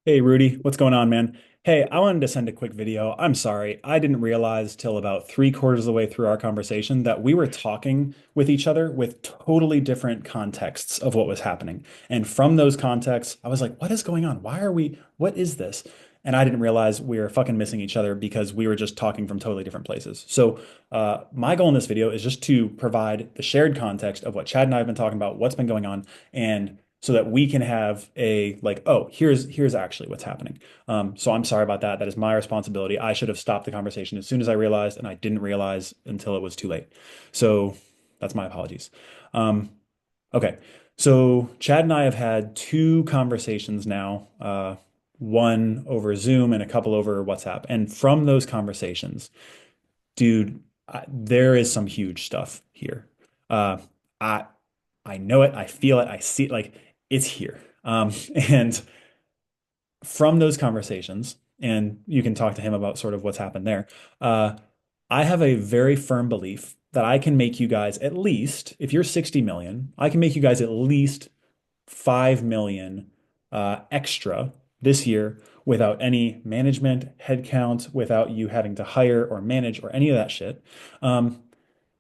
Hey Rudy, what's going on, man? Hey, I wanted to send a quick video. I'm sorry. I didn't realize till about three-quarters of the way through our conversation that we were talking with each other with totally different contexts of what was happening. And from those contexts, I was like, what is going on? What is this? And I didn't realize we were fucking missing each other because we were just talking from totally different places. So, my goal in this video is just to provide the shared context of what Chad and I have been talking about, what's been going on, and so that we can have a like, oh, here's actually what's happening. So I'm sorry about that. That is my responsibility. I should have stopped the conversation as soon as I realized, and I didn't realize until it was too late. So that's my apologies. Um, okay, so Chad and I have had two conversations now, one over Zoom and a couple over WhatsApp. And from those conversations, dude, there is some huge stuff here. Uh, I I know it, I feel it, I see it, like it's here. And from those conversations, and you can talk to him about sort of what's happened there. Uh, I have a very firm belief that I can make you guys at least, if you're 60 million, I can make you guys at least 5 million extra this year without any management headcount, without you having to hire or manage or any of that shit. Um,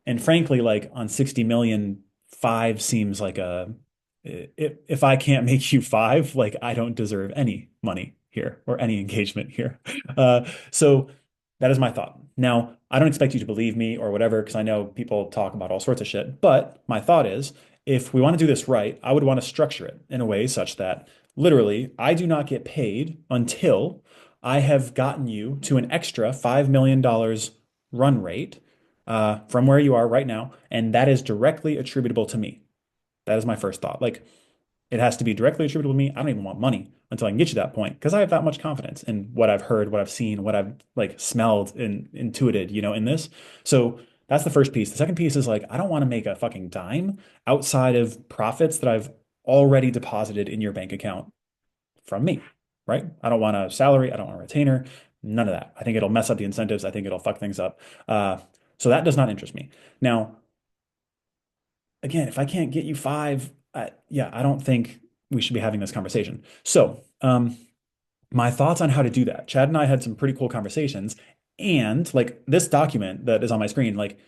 and frankly, like on 60 million, five seems like if I can't make you five, like I don't deserve any money here or any engagement here. So that is my thought. Now, I don't expect you to believe me or whatever, because I know people talk about all sorts of shit. But my thought is, if we want to do this right, I would want to structure it in a way such that literally I do not get paid until I have gotten you to an extra $5 million run rate from where you are right now, and that is directly attributable to me. That is my first thought. Like, it has to be directly attributable to me. I don't even want money until I can get you to that point because I have that much confidence in what I've heard, what I've seen, what I've like smelled and intuited, in this. So that's the first piece. The second piece is like, I don't want to make a fucking dime outside of profits that I've already deposited in your bank account from me, right? I don't want a salary. I don't want a retainer. None of that. I think it'll mess up the incentives. I think it'll fuck things up. So that does not interest me. Now, again, if I can't get you five, yeah, I don't think we should be having this conversation. So, my thoughts on how to do that. Chad and I had some pretty cool conversations, and like this document that is on my screen, like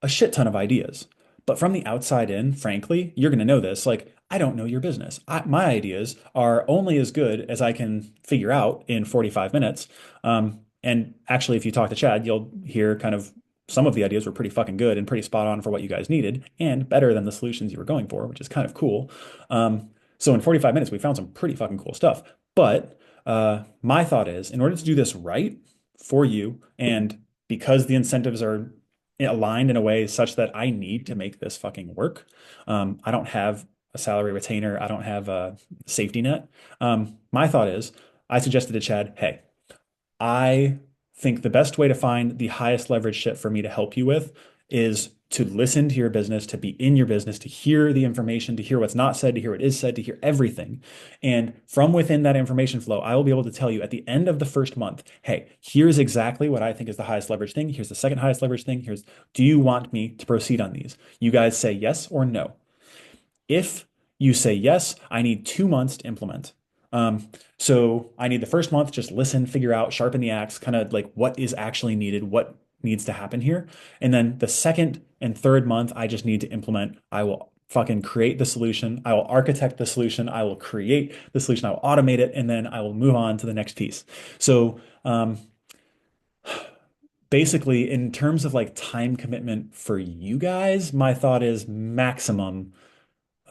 a shit ton of ideas. But from the outside in, frankly, you're going to know this. Like, I don't know your business. My ideas are only as good as I can figure out in 45 minutes. And actually, if you talk to Chad, you'll hear kind of some of the ideas were pretty fucking good and pretty spot on for what you guys needed and better than the solutions you were going for, which is kind of cool. So in 45 minutes, we found some pretty fucking cool stuff. But my thought is, in order to do this right for you, and because the incentives are aligned in a way such that I need to make this fucking work, I don't have a salary retainer, I don't have a safety net. My thought is, I suggested to Chad, hey, I think the best way to find the highest leverage shit for me to help you with is to listen to your business, to be in your business, to hear the information, to hear what's not said, to hear what is said, to hear everything. And from within that information flow, I will be able to tell you at the end of the first month, hey, here's exactly what I think is the highest leverage thing. Here's the second highest leverage thing. Do you want me to proceed on these? You guys say yes or no. If you say yes, I need 2 months to implement. So I need the first month, just listen, figure out, sharpen the axe, kind of like what is actually needed, what needs to happen here. And then the second and third month, I just need to implement. I will fucking create the solution. I will architect the solution. I will create the solution. I will automate it. And then I will move on to the next piece. So, basically, in terms of like time commitment for you guys, my thought is maximum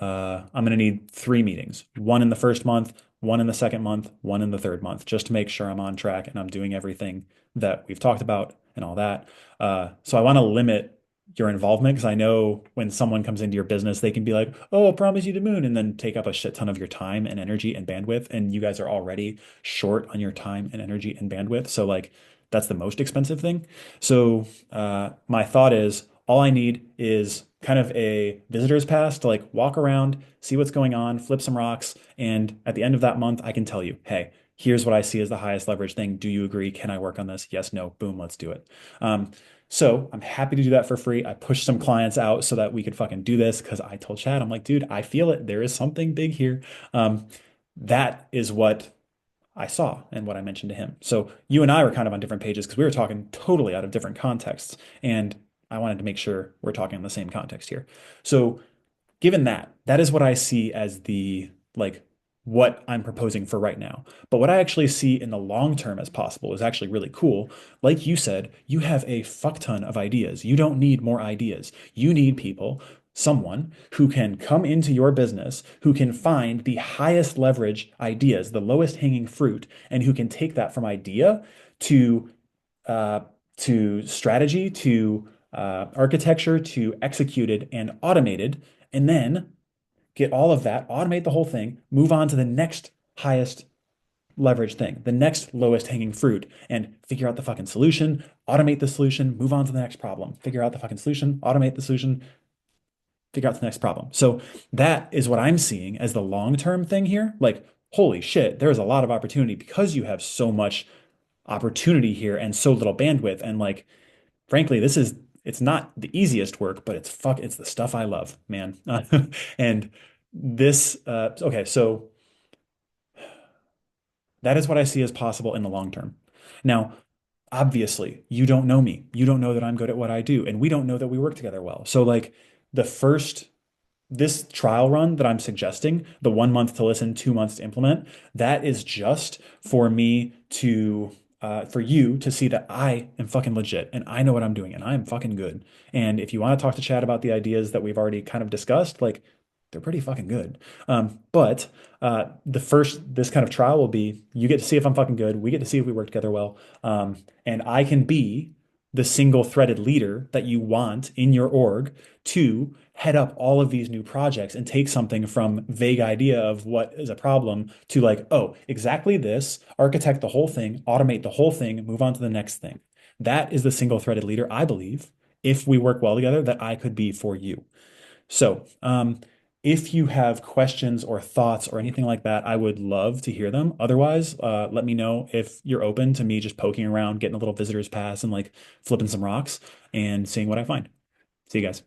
I'm going to need 3 meetings, one in the first month, one in the second month, one in the third month, just to make sure I'm on track and I'm doing everything that we've talked about and all that. So I want to limit your involvement because I know when someone comes into your business, they can be like, oh, I promise you the moon, and then take up a shit ton of your time and energy and bandwidth. And you guys are already short on your time and energy and bandwidth. So, like, that's the most expensive thing. So, my thought is all I need is kind of a visitor's pass to like walk around, see what's going on, flip some rocks. And at the end of that month, I can tell you, hey, here's what I see as the highest leverage thing. Do you agree? Can I work on this? Yes, no, boom, let's do it. So I'm happy to do that for free. I pushed some clients out so that we could fucking do this because I told Chad, I'm like, dude, I feel it. There is something big here. That is what I saw and what I mentioned to him. So you and I were kind of on different pages because we were talking totally out of different contexts. And I wanted to make sure we're talking in the same context here. So given that, that is what I see as the like what I'm proposing for right now. But what I actually see in the long term as possible is actually really cool. Like you said, you have a fuck ton of ideas. You don't need more ideas. You need people, someone who can come into your business, who can find the highest leverage ideas, the lowest hanging fruit, and who can take that from idea to uh, strategy to architecture to executed and automated, and then get all of that, automate the whole thing, move on to the next highest leverage thing, the next lowest hanging fruit, and figure out the fucking solution, automate the solution, move on to the next problem, figure out the fucking solution, automate the solution, figure out the next problem. So that is what I'm seeing as the long term thing here. Like, holy shit, there's a lot of opportunity because you have so much opportunity here and so little bandwidth. And like, frankly, it's not the easiest work, but it's the stuff I love, man. And okay, so that is what I see as possible in the long term. Now, obviously, you don't know me. You don't know that I'm good at what I do, and we don't know that we work together well. So like the first this trial run that I'm suggesting, the 1 month to listen, 2 months to implement, that is just for me to, for you to see that I am fucking legit and I know what I'm doing and I'm fucking good. And if you want to talk to Chad about the ideas that we've already kind of discussed, like they're pretty fucking good. But this kind of trial will be you get to see if I'm fucking good. We get to see if we work together well. And I can be the single threaded leader that you want in your org to head up all of these new projects and take something from vague idea of what is a problem to like, oh, exactly this, architect the whole thing, automate the whole thing, move on to the next thing. That is the single threaded leader, I believe, if we work well together, that I could be for you. So, if you have questions or thoughts or anything like that, I would love to hear them. Otherwise, let me know if you're open to me just poking around, getting a little visitor's pass and like flipping some rocks and seeing what I find. See you guys.